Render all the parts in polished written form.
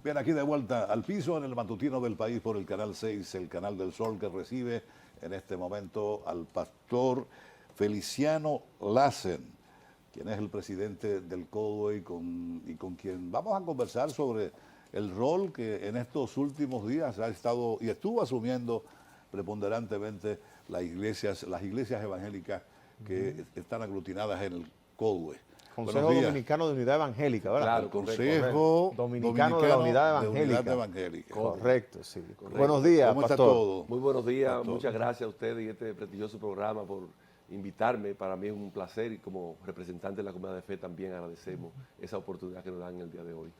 Bien, aquí de vuelta al piso en el matutino del país por el Canal 6, el Canal del Sol, que recibe en este momento al pastor Feliciano Lassen, quien es el presidente del CODUE y con quien vamos a conversar sobre el rol que en estos últimos días ha estado y estuvo asumiendo preponderantemente las iglesias evangélicas que están aglutinadas en el CODUE. Consejo Dominicano de Unidad Evangélica, ¿verdad? Claro, Consejo Dominicano de la Unidad de Evangélica. Evangélica. Correcto, sí. Correcto. Buenos días, ¿Cómo está pastor? todo? Muy buenos días, Pastor. muchas gracias a ustedes y este prestigioso programa por invitarme. Para mí es un placer y como representante de la comunidad de fe también agradecemos esa oportunidad que nos dan el día de hoy.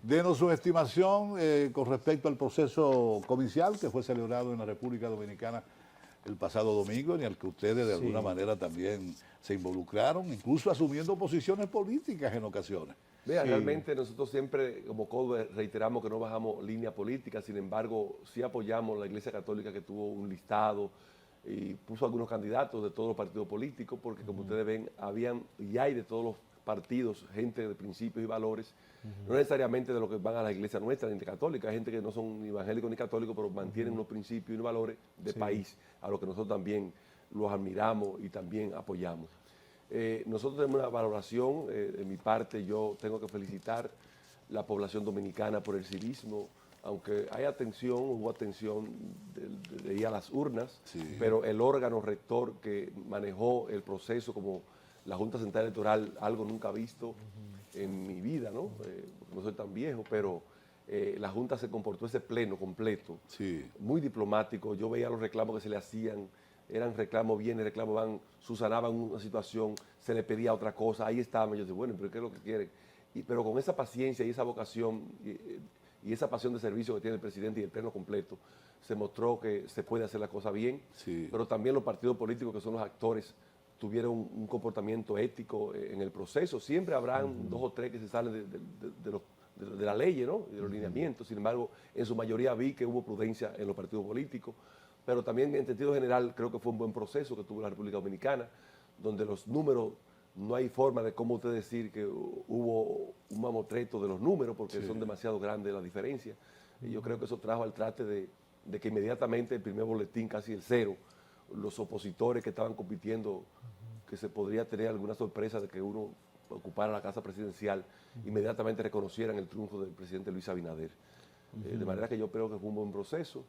Denos su estimación con respecto al proceso comicial que fue celebrado en la República Dominicana el pasado domingo, en el que ustedes de alguna manera también se involucraron, incluso asumiendo posiciones políticas en ocasiones. Mira, realmente nosotros siempre como CODUE reiteramos que no bajamos línea política, sin embargo sí apoyamos la Iglesia Católica que tuvo un listado y puso algunos candidatos de todos los partidos políticos, porque como ustedes ven, habían y hay de todos los partidos, gente de principios y valores, no necesariamente de los que van a la iglesia nuestra, ni de católica, hay gente que no son ni evangélicos ni católicos, pero mantienen unos principios y unos valores de país, a los que nosotros también los admiramos y también apoyamos. Nosotros tenemos una valoración, de mi parte yo tengo que felicitar la población dominicana por el civismo, aunque hay atención, hubo atención de ir a las urnas, pero el órgano rector que manejó el proceso como la Junta Central Electoral, algo nunca visto en mi vida, ¿no? No soy tan viejo, pero la Junta se comportó ese pleno completo, muy diplomático. Yo veía los reclamos que se le hacían, eran reclamos bienes, reclamos van, subsanaban una situación, se le pedía otra cosa, ahí estábamos. Yo decía, bueno, pero ¿qué es lo que quieren? Pero con esa paciencia y esa vocación y esa pasión de servicio que tiene el presidente y el pleno completo, se mostró que se puede hacer la cosa bien, pero también los partidos políticos que son los actores tuvieron un comportamiento ético en el proceso. Siempre habrán dos o tres que se salen de la ley, ¿no? Y de los lineamientos. Sin embargo, en su mayoría vi que hubo prudencia en los partidos políticos, pero también en sentido general creo que fue un buen proceso que tuvo la República Dominicana, donde los números, no hay forma de cómo usted decir que hubo un mamotreto de los números, porque son demasiado grandes las diferencias. Y yo creo que eso trajo al trate de que inmediatamente el primer boletín, casi el cero, los opositores que estaban compitiendo, que se podría tener alguna sorpresa de que uno ocupara la casa presidencial, inmediatamente reconocieran el triunfo del presidente Luis Abinader. De manera que yo creo que fue un buen proceso.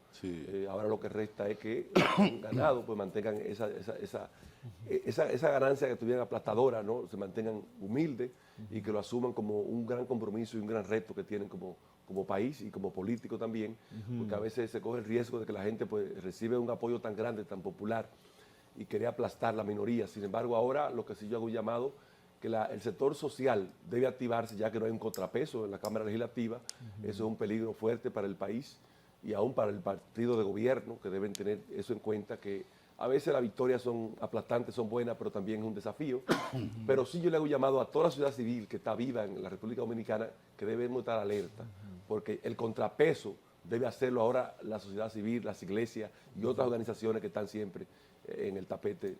Ahora lo que resta es que han ganado, pues mantengan esa ganancia que tuvieran aplastadora, ¿no? Se mantengan humildes y que lo asuman como un gran compromiso y un gran reto que tienen como país y como político también, porque a veces se coge el riesgo de que la gente pues recibe un apoyo tan grande, tan popular, y quería aplastar la minoría. Sin embargo, ahora lo que sí yo hago un llamado, que el sector social debe activarse, ya que no hay un contrapeso en la Cámara Legislativa. Eso es un peligro fuerte para el país y aún para el partido de gobierno, que deben tener eso en cuenta, que a veces las victorias son aplastantes, son buenas, pero también es un desafío. Pero sí yo le hago un llamado a toda la sociedad civil que está viva en la República Dominicana, que debemos estar alerta, porque el contrapeso debe hacerlo ahora la sociedad civil, las iglesias y otras organizaciones que están siempre en el tapete.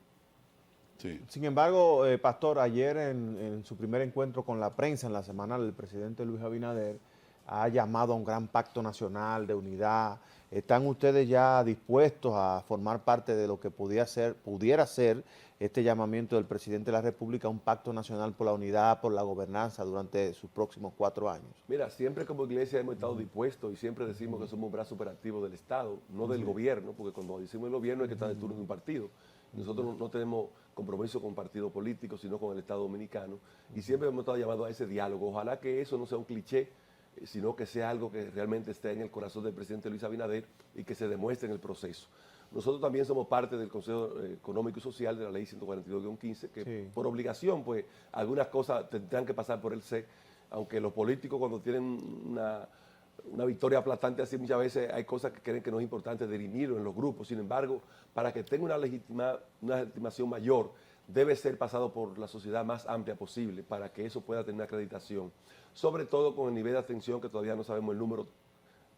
Sin embargo, pastor, ayer en su primer encuentro con la prensa en la semanal, el presidente Luis Abinader ha llamado a un gran pacto nacional de unidad. ¿Están ustedes ya dispuestos a formar parte de lo que pudiera ser este llamamiento del presidente de la República a un pacto nacional por la unidad, por la gobernanza durante sus próximos 4 años? Mira, siempre como iglesia hemos estado dispuestos y siempre decimos que somos un brazo operativo del Estado, no del gobierno, porque cuando decimos el gobierno es que está de turno de un partido. Nosotros no tenemos compromiso con partido político, sino con el Estado Dominicano, y siempre hemos estado llamados a ese diálogo. Ojalá que eso no sea un cliché, sino que sea algo que realmente esté en el corazón del presidente Luis Abinader y que se demuestre en el proceso. Nosotros también somos parte del Consejo Económico y Social de la Ley 142-15, que por obligación, pues, algunas cosas tendrán que pasar por el C, aunque los políticos cuando tienen una victoria aplastante así, muchas veces hay cosas que creen que no es importante dirimirlo en los grupos. Sin embargo, para que tenga una legitimación mayor, debe ser pasado por la sociedad más amplia posible para que eso pueda tener una acreditación. Sobre todo con el nivel de atención, que todavía no sabemos el número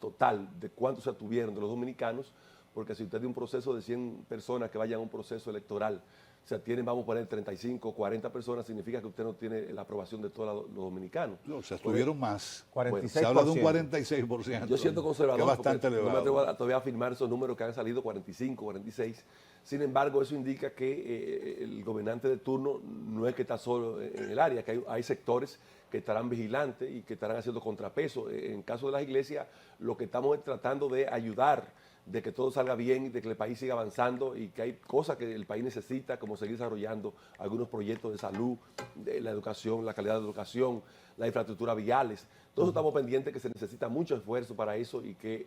total de cuántos se atuvieron de los dominicanos, porque si usted tiene un proceso de 100 personas que vayan a un proceso electoral se atienen, vamos a poner 35, 40 personas, significa que usted no tiene la aprobación de todos los dominicanos. No, se estuvieron más. 46%. Se habla de un 46%. Yo siento conservador, que es bastante porque no me elevado. atrevo todavía a afirmar esos números que han salido 45, 46. Sin embargo, eso indica que el gobernante de turno no es que está solo en el área, que hay sectores que estarán vigilantes y que estarán haciendo contrapeso. En caso de las iglesias, lo que estamos es tratando de ayudar, de que todo salga bien y de que el país siga avanzando y que hay cosas que el país necesita, como seguir desarrollando algunos proyectos de salud, de la educación, la calidad de la educación, la infraestructura viales. Todos estamos pendientes que se necesita mucho esfuerzo para eso y que,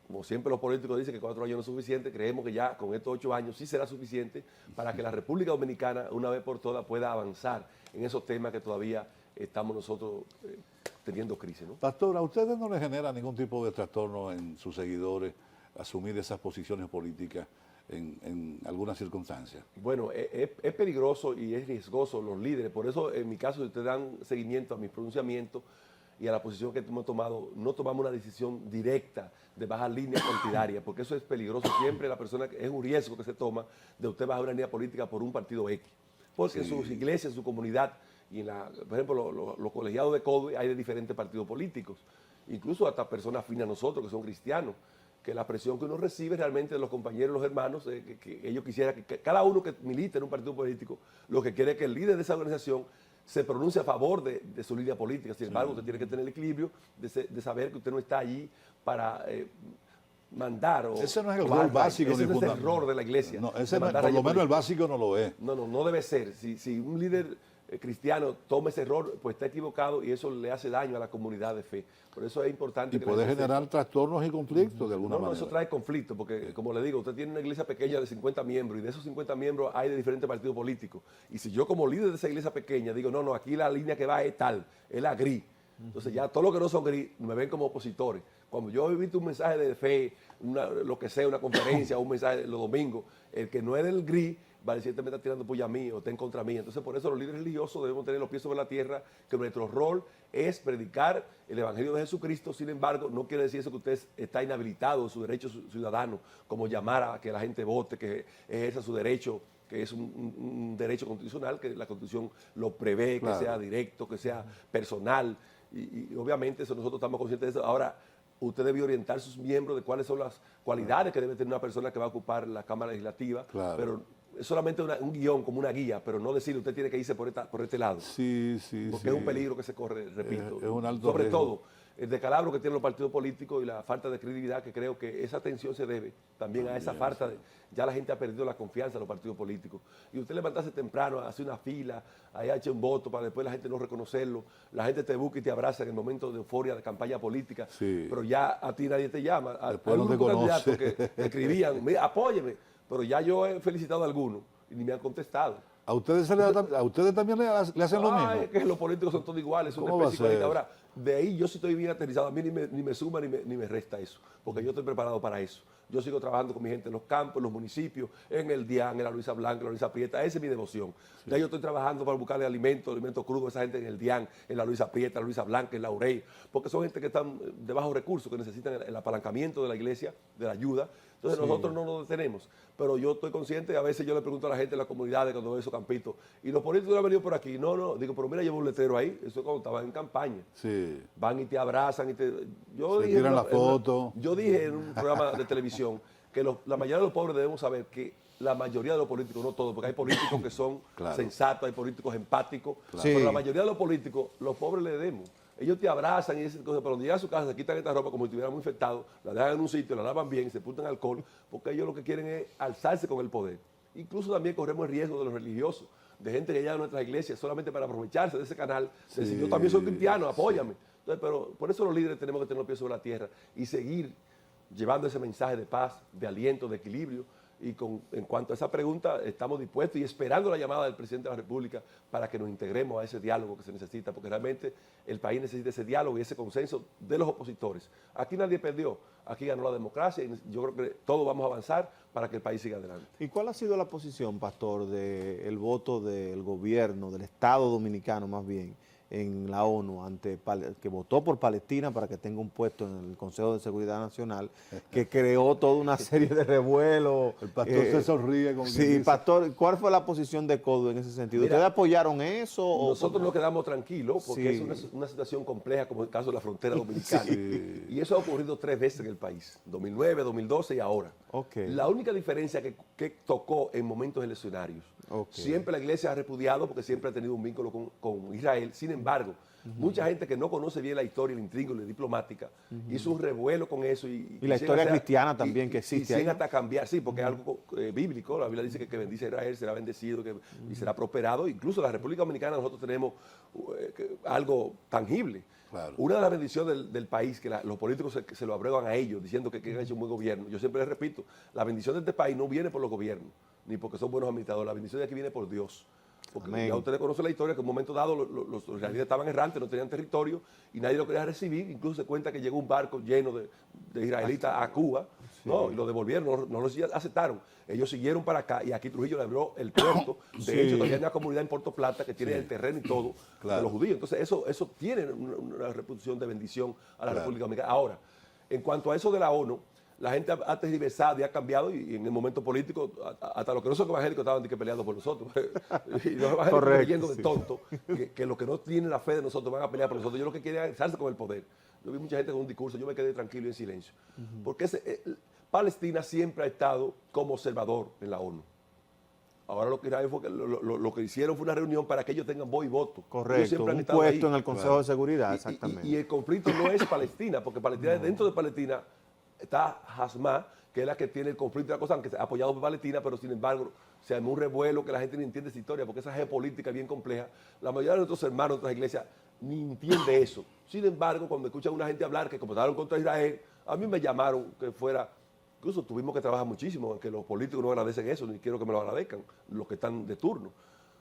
como siempre los políticos dicen que 4 años no es suficiente, creemos que ya con estos 8 años sí será suficiente para que la República Dominicana, una vez por todas, pueda avanzar en esos temas que todavía estamos nosotros teniendo crisis, ¿no? Pastor, ¿a ustedes no les genera ningún tipo de trastorno en sus seguidores asumir esas posiciones políticas en algunas circunstancias? Bueno, es peligroso y es riesgoso los líderes. Por eso, en mi caso, si ustedes dan seguimiento a mis pronunciamientos y a la posición que hemos tomado, no tomamos una decisión directa de bajar línea partidaria, porque eso es peligroso. Siempre la persona, es un riesgo que se toma de usted bajar una línea política por un partido X. Porque en sus iglesias, en su comunidad, y por ejemplo, los colegiados de CODE hay de diferentes partidos políticos, incluso hasta personas afines a nosotros, que son cristianos, que la presión que uno recibe realmente de los compañeros, los hermanos, que ellos quisieran que cada uno que milita en un partido político, lo que quiere es que el líder de esa organización se pronuncie a favor de su línea política. Sin embargo, usted tiene que tener el equilibrio de saber que usted no está allí para mandar o... Ese no es el rol básico. Ese no es el error de la iglesia. No, ese por lo menos el básico no lo es. No debe ser. Si un líder cristiano toma ese error, pues está equivocado y eso le hace daño a la comunidad de fe. Por eso es importante. Y puede generar trastornos y conflictos de alguna manera. No, eso trae conflicto, porque como le digo, usted tiene una iglesia pequeña de 50 miembros y de esos 50 miembros hay de diferentes partidos políticos. Y si yo como líder de esa iglesia pequeña digo, no, aquí la línea que va es tal, es la gris. Entonces ya todos los que no son gris me ven como opositores. Cuando yo he visto un mensaje de fe, lo que sea, una conferencia, un mensaje los domingos, el que no es del gris, va a decir, este me está tirando puya a mí o está en contra mí. Entonces, por eso los líderes religiosos debemos tener los pies sobre la tierra, que nuestro rol es predicar el Evangelio de Jesucristo. Sin embargo, no quiere decir eso que usted está inhabilitado en su derecho ciudadano, como llamar a que la gente vote, que ejerza su derecho, que es un derecho constitucional, que la Constitución lo prevé, claro, que sea directo, que sea personal. Y obviamente eso nosotros estamos conscientes de eso. Ahora, usted debe orientar a sus miembros de cuáles son las cualidades que debe tener una persona que va a ocupar la Cámara Legislativa, claro, pero es solamente un guión, como una guía, pero no decir usted tiene que irse por este lado. Sí. Porque es un peligro que se corre, repito. Es un alto sobre riesgo. todo, el descalabro que tienen los partidos políticos y la falta de credibilidad, que creo que esa tensión se debe también a esa falta de... Ya la gente ha perdido la confianza en los partidos políticos. Y usted levantarse temprano, hace una fila, ahí echa un voto para después la gente no reconocerlo. La gente te busca y te abraza en el momento de euforia de campaña política. Sí. Pero ya a ti nadie te llama. Después no te candidatos conoce. que escribían, "Mira, apóyeme", pero ya yo he felicitado a algunos y ni me han contestado. ¿A ustedes también le hacen lo mismo? Es que los políticos son todos iguales, son ¿Cómo va a especies igualitas. ser? Ahora, de ahí yo sí estoy bien aterrizado, a mí ni me suma ni me resta eso, porque yo estoy preparado para eso. Yo sigo trabajando con mi gente en los campos, en los municipios, en el DIAN, en la Luisa Blanca, en la Luisa Prieta, esa es mi devoción. Ya yo estoy trabajando para buscarle alimentos crudos a esa gente en el DIAN, en la Luisa Prieta, en la Luisa Blanca, en la Urey, porque son gente que están de bajos recursos, que necesitan el apalancamiento de la iglesia, de la ayuda. Entonces nosotros no nos detenemos, pero yo estoy consciente, a veces yo le pregunto a la gente en las comunidades cuando veo esos campitos, y los políticos no han venido por aquí. No, digo, pero mira, llevo un letrero ahí, eso es cuando estaban en campaña. Sí. Van y te abrazan y te... Se tiran la foto. Yo dije en un programa de televisión que la mayoría de los pobres debemos saber que la mayoría de los políticos, no todos, porque hay políticos que son claro, sensatos, hay políticos empáticos, claro, pero la mayoría de los políticos, los pobres le debemos. Ellos te abrazan y esas cosas, pero cuando llegan a su casa se quitan esta ropa como si estuvieran muy infectados, la dejan en un sitio, la lavan bien, se apuntan alcohol, porque ellos lo que quieren es alzarse con el poder. Incluso también corremos el riesgo de los religiosos, de gente que llega a nuestras iglesias solamente para aprovecharse de ese canal, de decir, yo también soy cristiano, apóyame. Entonces, pero por eso los líderes tenemos que tener los pies sobre la tierra y seguir llevando ese mensaje de paz, de aliento, de equilibrio. Y en cuanto a esa pregunta, estamos dispuestos y esperando la llamada del presidente de la República para que nos integremos a ese diálogo que se necesita, porque realmente el país necesita ese diálogo y ese consenso de los opositores. Aquí nadie perdió, aquí ganó la democracia y yo creo que todos vamos a avanzar para que el país siga adelante. ¿Y cuál ha sido la posición, Pastor, del voto del gobierno, del Estado dominicano más bien, en la ONU, que votó por Palestina para que tenga un puesto en el Consejo de Seguridad Nacional, que creó toda una serie de revuelos. El pastor se sonríe como Sí, pastor, ¿cuál fue la posición de CODU en ese sentido? Mira, ¿Ustedes apoyaron eso? Nosotros nos quedamos tranquilos porque Sí. es una situación compleja como el caso de la frontera dominicana. Sí. Y eso ha ocurrido 3 veces en el país, 2009, 2012 y ahora. Ok. La única diferencia que tocó en momentos eleccionarios, Ok. siempre la iglesia ha repudiado porque siempre ha tenido un vínculo con Israel. Sin embargo, mucha gente que no conoce bien la historia, la intríngulis diplomática, hizo un revuelo con eso. Y la historia cristiana también que existe Y ahí. hasta cambiar, sí, porque es algo bíblico. La Biblia dice que bendice a Israel será bendecido y será prosperado. Incluso en la República Dominicana nosotros tenemos algo tangible. Claro. Una de las bendiciones del país, que los políticos se lo abrevan a ellos, diciendo que han hecho un buen gobierno. Yo siempre les repito, la bendición de este país no viene por los gobiernos, ni porque son buenos administradores. La bendición de aquí viene por Dios. Porque Amén. ya ustedes conocen la historia, que en un momento dado los israelíes estaban errantes, no tenían territorio y nadie lo quería recibir. Incluso se cuenta que llegó un barco lleno de israelitas a Cuba, ¿no? Y lo devolvieron, no los aceptaron. Ellos siguieron para acá y aquí Trujillo le abrió el puerto. De Sí. hecho, todavía hay una comunidad en Puerto Plata que tiene el terreno y todo Claro. de los judíos. Entonces, eso tiene una reputación de bendición a la Claro. República Dominicana. Ahora, en cuanto a eso de la ONU, la gente ha tergiversado y ha cambiado, y en el momento político, hasta los que no son evangélicos estaban peleando por nosotros. Y los evangélicos Correcto, creyendo de sí. tontos, que los que no tienen la fe de nosotros van a pelear por nosotros. Yo lo que quería es alzarse con el poder. Yo vi mucha gente con un discurso, yo me quedé tranquilo y en silencio. Porque Palestina siempre ha estado como observador en la ONU. Ahora lo que hicieron fue una reunión para que ellos tengan voz y voto. Ellos Correcto, siempre han un estado puesto ahí. en el Consejo de Seguridad, exactamente. Y el conflicto no es Palestina, porque Palestina, dentro de Palestina está Hamas, que es la que tiene el conflicto de la cosa, aunque ha apoyado por Palestina, pero sin embargo se armó un revuelo que la gente no entiende esa historia, porque esa geopolítica es bien compleja. La mayoría de nuestros hermanos de otras iglesias ni entiende eso. Sin embargo, cuando escuchan a una gente hablar que comenzaron contra Israel, a mí me llamaron que fuera. Incluso tuvimos que trabajar muchísimo, aunque los políticos no agradecen eso, ni quiero que me lo agradezcan, los que están de turno.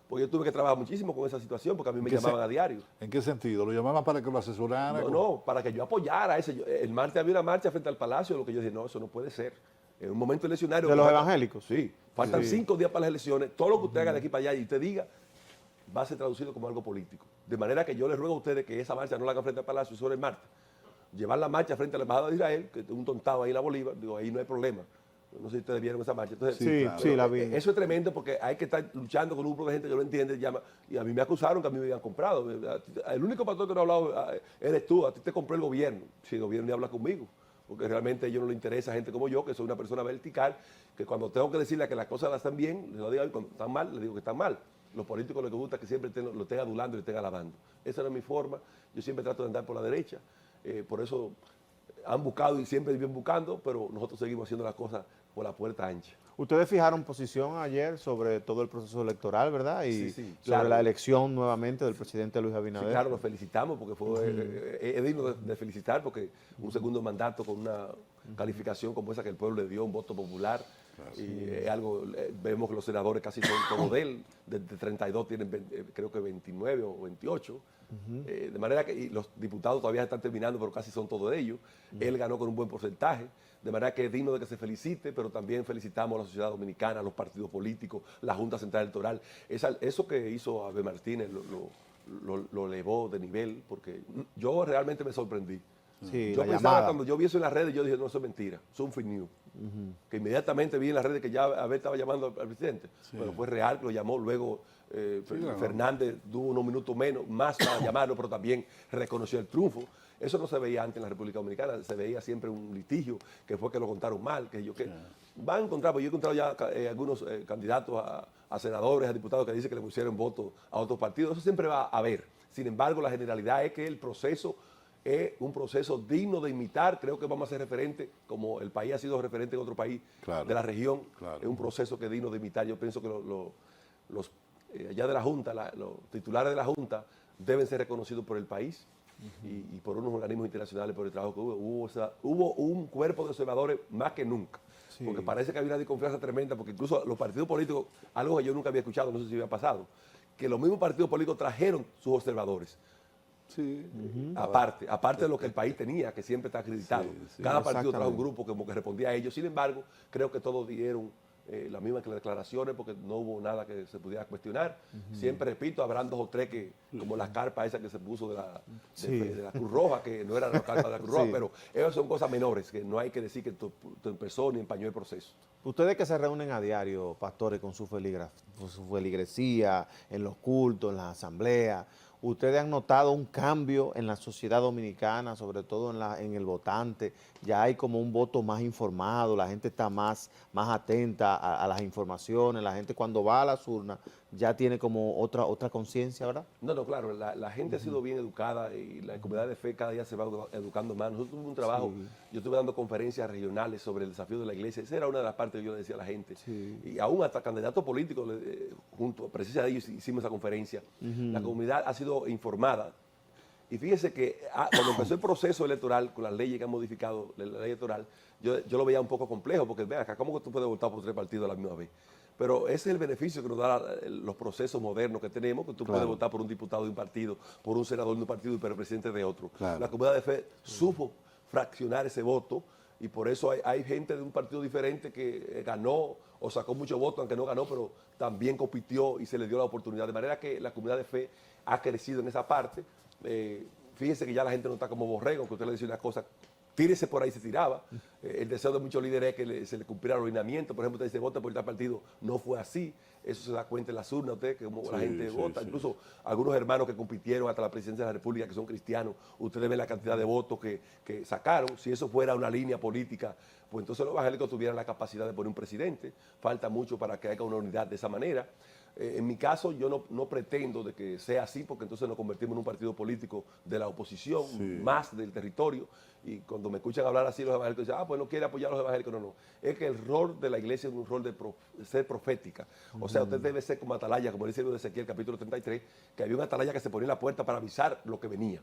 Porque yo tuve que trabajar muchísimo con esa situación, porque a mí me llamaban a diario. ¿En qué sentido? ¿Lo llamaban para que lo asesorara? No, para que yo apoyara eso. El martes había una marcha frente al Palacio, lo que yo dije, no, eso no puede ser. En un momento eleccionario. ¿De los evangélicos? Sí. Faltan Sí. 5 días para las elecciones. Todo lo que usted haga de aquí para allá y usted diga, va a ser traducido como algo político. De manera que yo les ruego a ustedes que esa marcha no la hagan frente al Palacio, solo el martes. Llevar la marcha frente a la Embajada de Israel, que es un tontado ahí en la Bolívar, digo, ahí no hay problema. No sé si ustedes vieron esa marcha. Entonces, Sí, claro. sí, la vi. eso es tremendo porque hay que estar luchando con un grupo de gente que no entiende, llama, y a mí me acusaron que a mí me habían comprado. El único pastor que no ha hablado eres tú, a ti te compró el gobierno. Si el gobierno ni habla conmigo, porque realmente a ellos no les interesa gente como yo, que soy una persona vertical, que cuando tengo que decirle que las cosas las están bien, les lo digo, y cuando están mal, les digo que están mal. Los políticos les gusta que siempre lo estén adulando y lo estén alabando. Esa no es mi forma. Yo siempre trato de andar por la derecha. Por eso han buscado y siempre viven buscando, pero nosotros seguimos haciendo las cosas por la puerta ancha. Ustedes fijaron posición ayer sobre todo el proceso electoral, ¿verdad? Y Sí, sobre claro. la elección nuevamente del presidente Luis Sí, Abinader. claro, nos felicitamos porque es digno de felicitar porque un segundo mandato con una calificación como esa que el pueblo le dio, un voto popular. Y es algo, vemos que los senadores casi son todos de él, de 32 tienen creo que 29 o 28. De manera que y los diputados todavía están terminando, pero casi son todos de ellos. Él ganó con un buen porcentaje. De manera que es digno de que se felicite, pero también felicitamos a la sociedad dominicana, a los partidos políticos, la Junta Central Electoral. Eso que hizo Abel Martínez lo elevó de nivel, porque yo realmente me sorprendí. Sí, Yo la pensaba, llamada. cuando yo vi eso en las redes, yo dije, no, eso es mentira, eso es un fake news. Que inmediatamente vi en las redes que ya Abel estaba llamando al presidente. Pero fue real, que lo llamó luego. claro. Fernández tuvo unos minutos más para llamarlo, pero también reconoció el triunfo. Eso no se veía antes en la República Dominicana, se veía siempre un litigio, que fue que lo contaron mal, van a encontrar, porque yo he encontrado ya algunos candidatos a senadores, a diputados que dicen que le pusieron votos a otros partidos, eso siempre va a haber. Sin embargo, la generalidad es que el proceso es un proceso digno de imitar, creo que vamos a ser referente, como el país ha sido referente en otro país Claro. de la región, Claro. es un proceso que es digno de imitar. Yo pienso que los allá de la Junta, los titulares de la Junta deben ser reconocidos por el país y por unos organismos internacionales por el trabajo que hubo. Hubo un cuerpo de observadores más que nunca, Sí. porque parece que había una desconfianza tremenda, porque incluso los partidos políticos, algo que yo nunca había escuchado, no sé si había pasado, que los mismos partidos políticos trajeron sus observadores. Sí. Aparte de lo que el país tenía, que siempre está acreditado. Sí, sí, Cada partido trajo un exactamente. grupo como que respondía a ellos. Sin embargo, creo que todos dieron las mismas declaraciones, porque no hubo nada que se pudiera cuestionar. Siempre repito, habrán 2 o 3 que, como la carpa esa que se puso de la Cruz Roja, que no era la carpa de la Cruz Roja, pero esas son cosas menores, que no hay que decir que empezó ni empañó el proceso. Ustedes que se reúnen a diario, pastores, con su feligresía, en los cultos, en las asambleas, ¿ustedes han notado un cambio en la sociedad dominicana, sobre todo en el votante? Ya hay como un voto más informado, la gente está más atenta a las informaciones, la gente cuando va a las urnas ya tiene como otra conciencia, ¿verdad? No, claro, la gente ha sido bien educada y la comunidad de fe cada día se va educando más. Nosotros tuvimos un trabajo, yo estuve dando conferencias regionales sobre el desafío de la iglesia, esa era una de las partes que yo le decía a la gente. Y aún hasta candidatos políticos, junto precisamente a ellos hicimos esa conferencia. La comunidad ha sido informada. Y fíjese que cuando empezó el proceso electoral, con las leyes que han modificado la ley electoral, yo lo veía un poco complejo, porque vean acá, ¿cómo que tú puedes votar por 3 partidos a la misma vez? Pero ese es el beneficio que nos dan los procesos modernos que tenemos, que tú puedes votar por un diputado de un partido, por un senador de un partido y por el presidente de otro. La comunidad de fe supo fraccionar ese voto y por eso hay gente de un partido diferente que ganó o sacó muchos votos, aunque no ganó, pero también compitió y se le dio la oportunidad. De manera que la comunidad de fe ha crecido en esa parte. Fíjense que ya la gente no está como borrego, que usted le dice una cosa, tírese por ahí, se tiraba. El deseo de muchos líderes es que se le cumpliera el ordenamiento. Por ejemplo, usted dice, vota por tal partido. No fue así. Eso se da cuenta en las urnas, usted, que como la gente vota. Incluso algunos hermanos que compitieron hasta la presidencia de la República, que son cristianos, ustedes ven la cantidad de votos que sacaron. Si eso fuera una línea política, pues entonces los evangélicos tuvieran la capacidad de poner un presidente. Falta mucho para que haya una unidad de esa manera. En mi caso, yo no pretendo de que sea así, porque entonces nos convertimos en un partido político de la oposición, más del territorio. Y cuando me escuchan hablar así los evangélicos, dicen, pues no quiere apoyar a los evangélicos. No. Es que el rol de la iglesia es un rol de ser profética. O sea, usted debe ser como atalaya, como dice el libro de Ezequiel, capítulo 33, que había una atalaya que se ponía en la puerta para avisar lo que venía.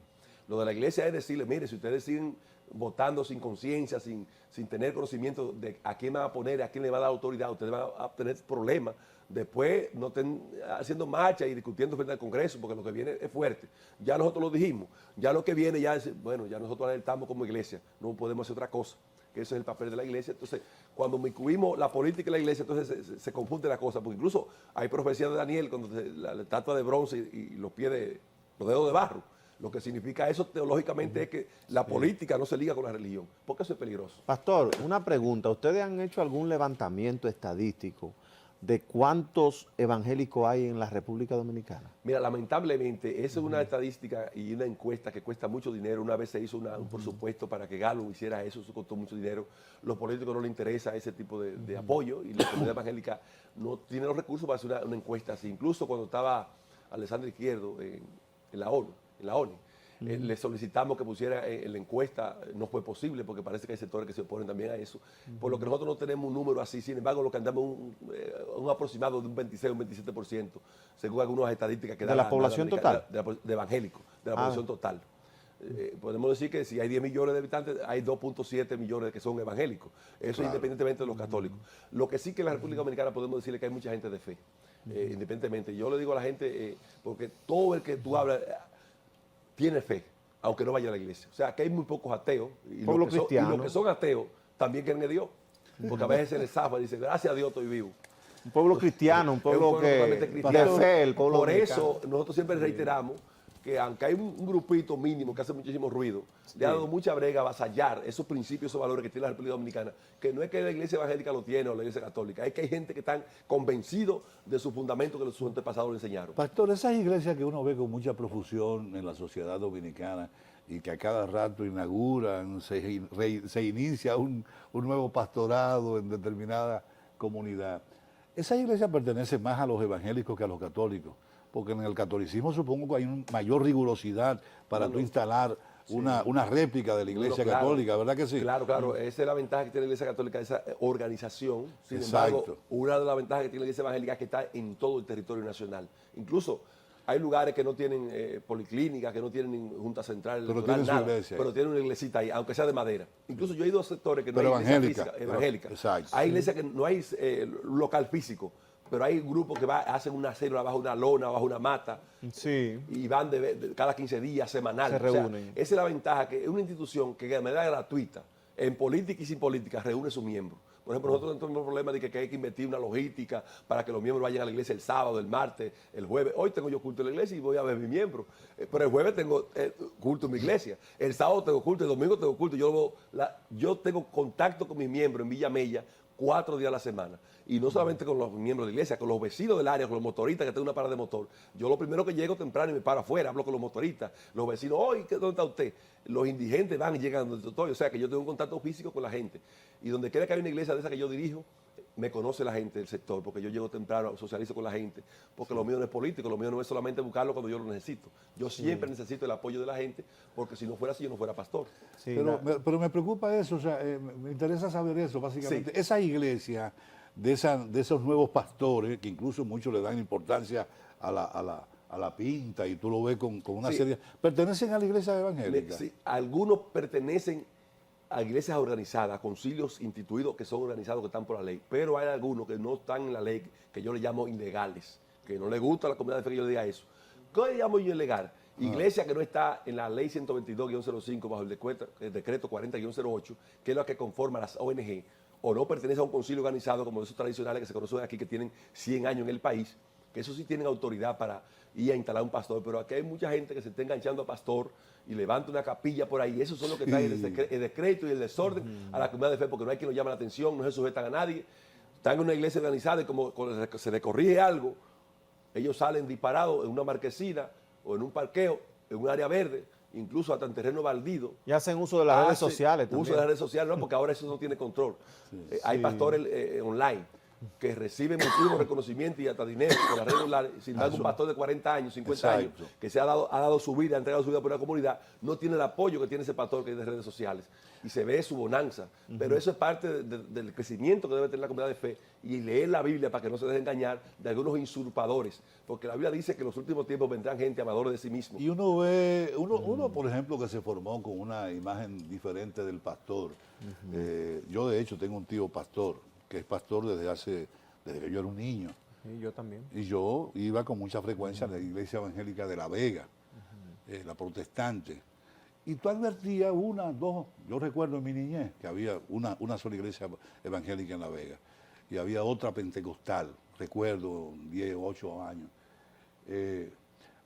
Lo de la iglesia es decirle, mire, si ustedes siguen votando sin conciencia, sin tener conocimiento de a quién van a poner, a quién le va a dar autoridad, ustedes van a tener problemas. Después no estén haciendo marcha y discutiendo frente al Congreso, porque lo que viene es fuerte. Ya nosotros lo dijimos. Ya lo que viene ya es, bueno, ya nosotros alertamos como iglesia, no podemos hacer otra cosa, que eso es el papel de la iglesia. Entonces, cuando incluimos la política y la iglesia, entonces se confunde la cosa, porque incluso hay profecías de Daniel, cuando la estatua de bronce y los dedos de barro. Lo que significa eso teológicamente es que la política no se liga con la religión, porque eso es peligroso. Pastor, una pregunta. ¿Ustedes han hecho algún levantamiento estadístico de cuántos evangélicos hay en la República Dominicana? Mira, lamentablemente, esa es una estadística y una encuesta que cuesta mucho dinero. Una vez se hizo un presupuesto para que Gallup hiciera eso costó mucho dinero. Los políticos no les interesa ese tipo de apoyo y la comunidad evangélica no tiene los recursos para hacer una encuesta así. Incluso cuando estaba Alessandro Izquierdo en la ONU, le solicitamos que pusiera en la encuesta, no fue posible porque parece que hay sectores que se oponen también a eso, por lo que nosotros no tenemos un número así. Sin embargo, lo que andamos un aproximado de un 26 o un 27%, según algunas estadísticas que da ¿De la población total? De evangélicos, de la población total. Podemos decir que si hay 10 millones de habitantes, hay 2.7 millones que son evangélicos. Eso independientemente de los católicos. Lo que sí que en la República Dominicana podemos decirle que hay mucha gente de fe, independientemente. Yo le digo a la gente, porque todo el que tú hablas tiene fe, aunque no vaya a la iglesia. O sea, que hay muy pocos ateos. Y los que son ateos también creen en Dios. Porque a veces se les zafa y dicen, gracias a Dios estoy vivo. Un pueblo cristiano, un pueblo que de fe, el pueblo Por dominicano. eso nosotros siempre reiteramos que aunque hay un grupito mínimo que hace muchísimo ruido, le ha dado mucha brega a avasallar esos principios, esos valores que tiene la República Dominicana, que no es que la iglesia evangélica lo tiene o la iglesia católica, es que hay gente que están convencidos de su fundamento que sus antepasados le enseñaron. Pastor, esas iglesias que uno ve con mucha profusión en la sociedad dominicana y que a cada rato inauguran, se inicia un nuevo pastorado en determinada comunidad, esas iglesias pertenecen más a los evangélicos que a los católicos, porque en el catolicismo supongo que hay una mayor rigurosidad para tú instalar una réplica de la iglesia católica, ¿verdad que sí? Claro, esa es la ventaja que tiene la iglesia católica, esa organización. Sin embargo, una de las ventajas que tiene la iglesia evangélica es que está en todo el territorio nacional. Incluso hay lugares que no tienen policlínicas, que no tienen junta central, pero tienen su iglesia, pero tienen una iglesita ahí, aunque sea de madera. Incluso yo he ido a sectores que no hay iglesia física, evangélica. Hay iglesias que no hay local físico, pero hay grupos que hacen una célula bajo una lona, bajo una mata, y van cada 15 días, semanal. Se reúnen. Esa es la ventaja, que es una institución que de manera gratuita, en política y sin política, reúne a sus miembros. Por ejemplo, nosotros no tenemos problema de que hay que invertir una logística para que los miembros vayan a la iglesia el sábado, el martes, el jueves. Hoy tengo yo culto en la iglesia y voy a ver mis miembros. Pero el jueves tengo culto en mi iglesia. El sábado tengo culto, el domingo tengo culto. Yo tengo contacto con mis miembros en Villa Mella 4 días a la semana. Y no solamente con los miembros de la iglesia, con los vecinos del área, con los motoristas que tengo una parada de motor. Yo lo primero que llego temprano y me paro afuera, hablo con los motoristas, los vecinos, oye, ¿dónde está usted? Los indigentes van y llegan donde estoy. O sea que yo tengo un contacto físico con la gente. Y donde quiera que haya una iglesia de esa que yo dirijo, me conoce la gente del sector, porque yo llego temprano, socializo con la gente, porque lo mío no es político, lo mío no es solamente buscarlo cuando yo lo necesito. Yo siempre necesito el apoyo de la gente, porque si no fuera así, yo no fuera pastor. Sí, pero me preocupa eso, o sea, me interesa saber eso, básicamente. Sí. Esa iglesia de esos nuevos pastores, que incluso muchos le dan importancia a la pinta, y tú lo ves con una serie, ¿pertenecen a la iglesia evangélica? Sí, algunos pertenecen a iglesias organizadas, concilios instituidos que son organizados, que están por la ley, pero hay algunos que no están en la ley, que yo le llamo ilegales, que no le gusta a la comunidad de fe que yo le diga eso. ¿Qué le llamo yo ilegal? Iglesia que no está en la ley 122-05 bajo el decreto 40-08, que es la que conforma las ONG, o no pertenece a un concilio organizado como esos tradicionales que se conocen aquí, que tienen 100 años en el país, que eso sí tienen autoridad para ir a instalar un pastor, pero aquí hay mucha gente que se está enganchando a pastor y levanta una capilla por ahí. Esos son los que traen el decreto y el desorden a la comunidad de fe, porque no hay quien los llame la atención, no se sujetan a nadie. Están en una iglesia organizada y como se les corrige algo, ellos salen disparados en una marquesina o en un parqueo, en un área verde, incluso hasta en terreno baldío. Y hacen uso de las redes sociales también. Uso de las redes sociales, no, porque ahora eso no tiene control. Hay pastores online que reciben muchísimo reconocimiento y hasta dinero por las redes sociales. Sin embargo, un pastor de 40 años, 50 años, que se ha dado su vida, ha entregado su vida por una comunidad, no tiene el apoyo que tiene ese pastor que es de redes sociales. Y se ve su bonanza. Pero eso es parte del crecimiento que debe tener la comunidad de fe. Y leer la Biblia para que no se deje engañar de algunos usurpadores. Porque la Biblia dice que en los últimos tiempos vendrán gente amadores de sí mismos. Y uno ve, uno por ejemplo, que se formó con una imagen diferente del pastor. Yo, de hecho, tengo un tío pastor, que es pastor desde que yo era un niño. Y yo también. Y yo iba con mucha frecuencia a la iglesia evangélica de La Vega, la protestante. Y tú advertías yo recuerdo en mi niñez que había una sola iglesia evangélica en La Vega y había otra pentecostal, recuerdo, 10, 8 años.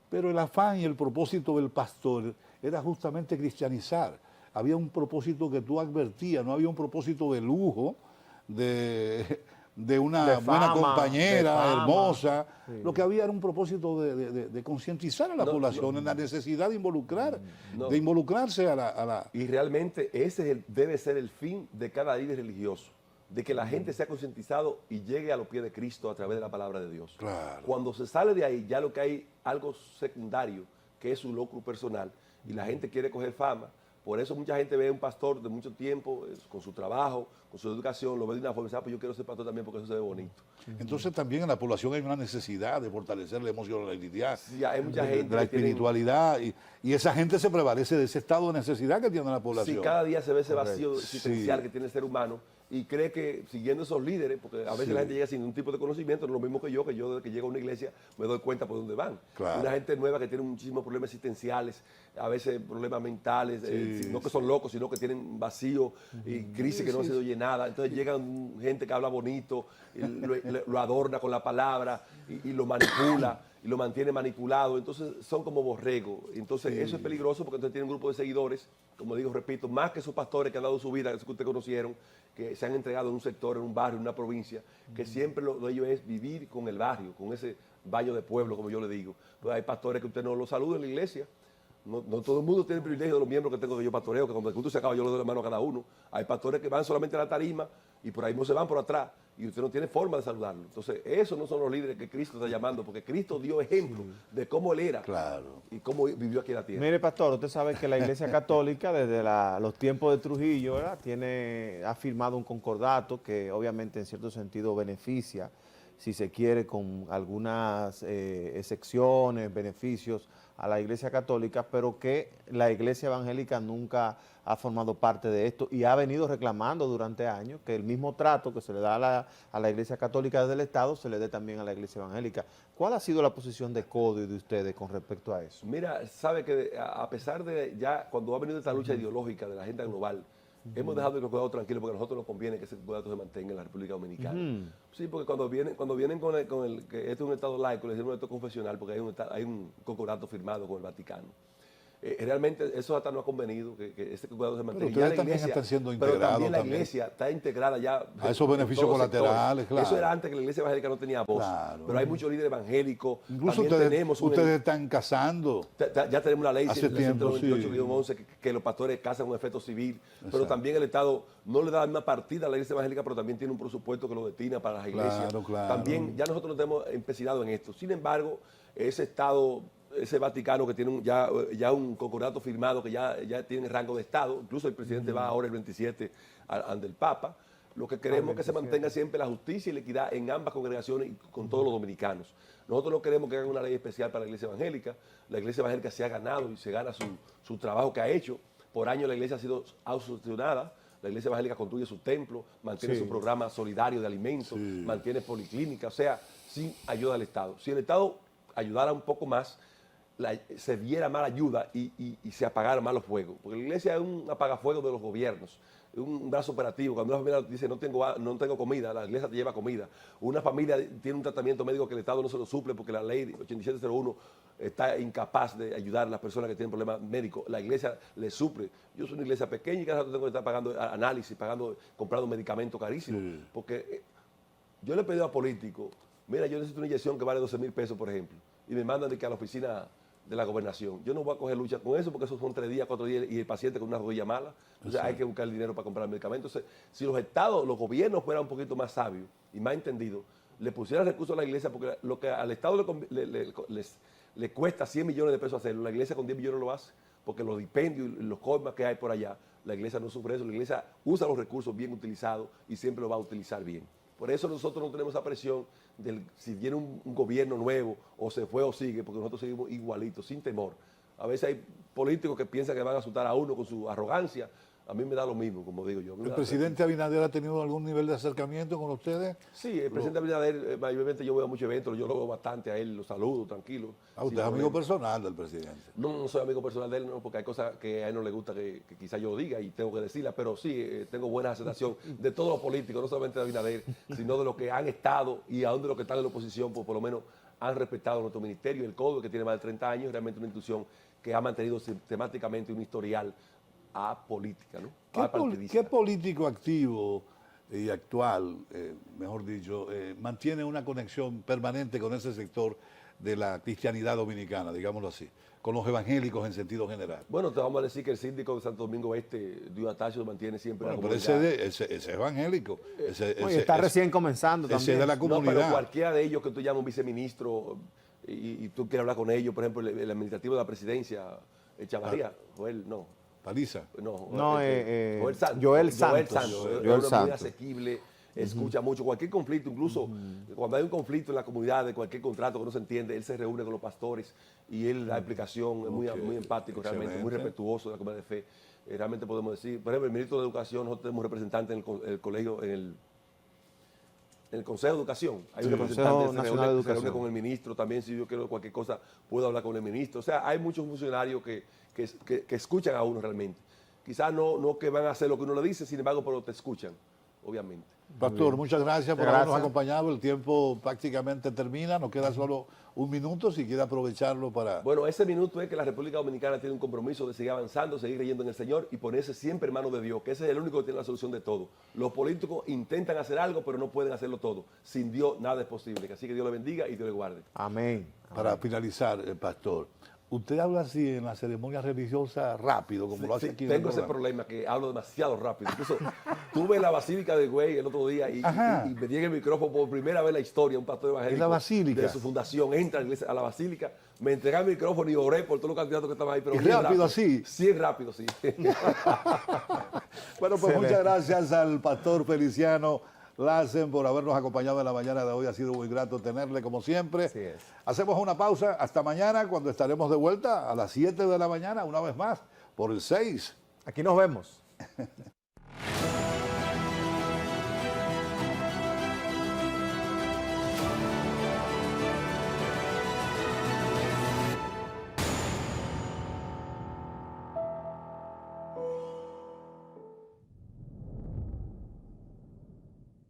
Pero el afán y el propósito del pastor era justamente cristianizar. Había un propósito que tú advertías, no había un propósito de lujo, de una buena compañera, hermosa. Sí. Lo que había era un propósito de concientizar a la población en la necesidad de involucrarse a la... Y realmente ese debe ser el fin de cada líder religioso, de que la gente sea concientizado y llegue a los pies de Cristo a través de la palabra de Dios. Claro. Cuando se sale de ahí, ya lo que hay algo secundario, que es su locro personal, y la gente quiere coger fama. Por eso mucha gente ve a un pastor de mucho tiempo, con su trabajo, con su educación, lo ve de una forma y dice, pues yo quiero ser pastor también porque eso se ve bonito. Entonces también en la población hay una necesidad de fortalecer la emocionalidad, sí, hay mucha gente de la espiritualidad, y esa gente se prevalece de ese estado de necesidad que tiene la población. Sí, cada día se ve ese vacío existencial que tiene el ser humano y cree que siguiendo esos líderes, porque a veces la gente llega sin ningún tipo de conocimiento, no es lo mismo que yo desde que llego a una iglesia me doy cuenta por dónde van. Claro. Una gente nueva que tiene muchísimos problemas existenciales, a veces problemas mentales, no que son locos, sino que tienen vacío y crisis que no ha sido llenada. Entonces llegan gente que habla bonito, y lo adorna con la palabra y lo manipula y lo mantiene manipulado. Entonces son como borregos. Entonces eso es peligroso porque entonces tiene un grupo de seguidores, como digo, repito, más que esos pastores que han dado su vida, esos que ustedes conocieron, que se han entregado en un sector, en un barrio, en una provincia, que siempre lo de ellos es vivir con el barrio, con ese barrio de pueblo, como yo le digo. Pues hay pastores que usted no los saluda en la iglesia. No todo el mundo tiene el privilegio de los miembros que tengo que yo pastoreo, que cuando el culto se acaba yo le doy la mano a cada uno. Hay pastores que van solamente a la tarima y por ahí no se van por atrás y usted no tiene forma de saludarlo. Entonces, esos no son los líderes que Cristo está llamando, porque Cristo dio ejemplo de cómo él era y cómo vivió aquí en la tierra. Mire, pastor, usted sabe que la Iglesia Católica desde los tiempos de Trujillo ha firmado un concordato que obviamente en cierto sentido beneficia, si se quiere, con algunas excepciones, beneficios a la Iglesia Católica, pero que la Iglesia Evangélica nunca ha formado parte de esto y ha venido reclamando durante años que el mismo trato que se le da a la Iglesia Católica desde el Estado se le dé también a la Iglesia Evangélica. ¿Cuál ha sido la posición de CODO y de ustedes con respecto a eso? Mira, sabe que a pesar de ya cuando ha venido esta lucha ideológica de la agenda global, Hemos dejado el cocodato tranquilo porque a nosotros nos conviene que ese cocodato se mantenga en la República Dominicana. Sí, porque cuando vienen con el que este es un Estado laico, le decimos un Estado confesional, porque hay un cocodato firmado con el Vaticano. Realmente eso hasta no ha convenido, que ese cocodato se mantenga. Pero ustedes también están siendo integrados. Pero también la iglesia está integrada ya. A esos beneficios colaterales, claro. Eso era antes que la iglesia evangélica no tenía voz. Claro. Pero hay muchos líderes evangélicos. Incluso ustedes están casando. Ya tenemos la ley hace tiempo, 128-11 que los pastores casan con efecto civil. Exacto. Pero también el Estado no le da una partida a la iglesia evangélica, pero también tiene un presupuesto que lo destina para las iglesias. Claro. También ya nosotros nos hemos empecinado en esto. Sin embargo, ese Estado, ese Vaticano que tiene ya un concordato firmado, que ya tiene rango de Estado, incluso el presidente va ahora el 27 ante el Papa, lo que queremos es que se mantenga siempre la justicia y la equidad en ambas congregaciones y con todos los dominicanos. Nosotros no queremos que hagan una ley especial para la iglesia evangélica. La iglesia evangélica se ha ganado y se gana su trabajo que ha hecho. Por años la iglesia ha sido autogestionada. La iglesia evangélica construye su templo, mantiene su programa solidario de alimentos, mantiene policlínica, o sea, sin ayuda del Estado. Si el Estado ayudara un poco más, se diera más ayuda y se apagaran más los fuegos. Porque la iglesia es un apagafuegos de los gobiernos, es un brazo operativo. Cuando una familia dice no tengo comida, la iglesia te lleva comida. Una familia tiene un tratamiento médico que el Estado no se lo suple porque la ley 8701 está incapaz de ayudar a las personas que tienen problemas médicos. La iglesia le suple. Yo soy una iglesia pequeña y cada rato tengo que estar pagando análisis, comprando medicamentos carísimos. Porque yo le he pedido a políticos, mira, yo necesito una inyección que vale 12,000 pesos, por ejemplo, y me mandan de que a la oficina de la gobernación. Yo no voy a coger lucha con eso porque esos son 3 días, 4 días y el paciente con una rodilla mala. Entonces hay que buscar el dinero para comprar medicamentos. Entonces, si los estados, los gobiernos fueran un poquito más sabios y más entendidos, le pusieran recursos a la iglesia, porque lo que al Estado le cuesta 100 millones de pesos hacerlo, la iglesia con 10 millones lo hace, porque los dispendios y los coimas que hay por allá, la iglesia no sufre eso, la iglesia usa los recursos bien utilizados y siempre lo va a utilizar bien. Por eso nosotros no tenemos esa presión de si viene un gobierno nuevo o se fue o sigue, porque nosotros seguimos igualitos, sin temor. A veces hay políticos que piensan que van a asustar a uno con su arrogancia. A mí me da lo mismo, como digo yo. ¿El presidente Abinader ha tenido algún nivel de acercamiento con ustedes? Sí, el presidente Abinader, mayormente yo voy a muchos eventos, yo lo veo bastante a él, lo saludo, tranquilo. ¿Usted es amigo personal del presidente? No soy amigo personal de él, no, porque hay cosas que a él no le gusta que quizá yo diga y tengo que decirlas, pero sí, tengo buena aceptación de todos los políticos, no solamente de Abinader, sino de los que han estado y aún de los que están en la oposición, pues por lo menos han respetado nuestro ministerio, el CODO, que tiene más de 30 años, es realmente una institución que ha mantenido sistemáticamente un historial apolítica, ¿no? ¿Qué político activo y actual, mejor dicho, mantiene una conexión permanente con ese sector de la cristianidad dominicana, digámoslo así, con los evangélicos en sentido general? Bueno, te vamos a decir que el síndico de Santo Domingo Este, Diotacio, mantiene siempre la comunidad. Pero ese es evangélico. Está recién comenzando también. Ese es de la comunidad. No, pero cualquiera de ellos que tú llamas un viceministro y tú quieres hablar con ellos, por ejemplo, el administrativo de la presidencia, Chavarría, Joel, no. Paliza. Joel Santos. Joel Santos. Es muy asequible, escucha mucho. Cualquier conflicto, incluso cuando hay un conflicto en la comunidad de cualquier contrato que no se entiende, él se reúne con los pastores y él da explicación, es muy empático, realmente, muy respetuoso de la comunidad de fe. Realmente podemos decir, por ejemplo, el ministro de Educación, nosotros tenemos representantes en el colegio, en el Consejo de Educación. Hay un representante que se reúne con el ministro también. Si yo quiero cualquier cosa, puedo hablar con el ministro. O sea, hay muchos funcionarios que escuchan a uno realmente. Quizás no que van a hacer lo que uno le dice, sin embargo, pero te escuchan, obviamente. Pastor, muchas gracias por habernos acompañado. El tiempo prácticamente termina. Nos queda solo un minuto, si quiere aprovecharlo para... Bueno, ese minuto es que la República Dominicana tiene un compromiso de seguir avanzando, seguir creyendo en el Señor y ponerse siempre en manos de Dios, que ese es el único que tiene la solución de todo. Los políticos intentan hacer algo, pero no pueden hacerlo todo. Sin Dios nada es posible. Así que Dios le bendiga y Dios le guarde. Amén. Para finalizar, pastor, usted habla así en la ceremonia religiosa rápido, como lo hace aquí en el programa. Tengo ese problema, que hablo demasiado rápido. Incluso tuve en la Basílica de Güey el otro día y me llega el micrófono por primera vez en la historia, un pastor evangélico. ¿En la Basílica? De su fundación, entra a la Basílica, me entrega el micrófono y oré por todos los candidatos que estaban ahí. Pero ¿Y rápido así? Sí, rápido, sí. Bueno, pues muchas gracias al pastor Feliciano Lassen por habernos acompañado en la mañana de hoy. Ha sido muy grato tenerle como siempre. Así es. Hacemos una pausa hasta mañana, cuando estaremos de vuelta a las 7 de la mañana, una vez más, por el 6. Aquí nos vemos.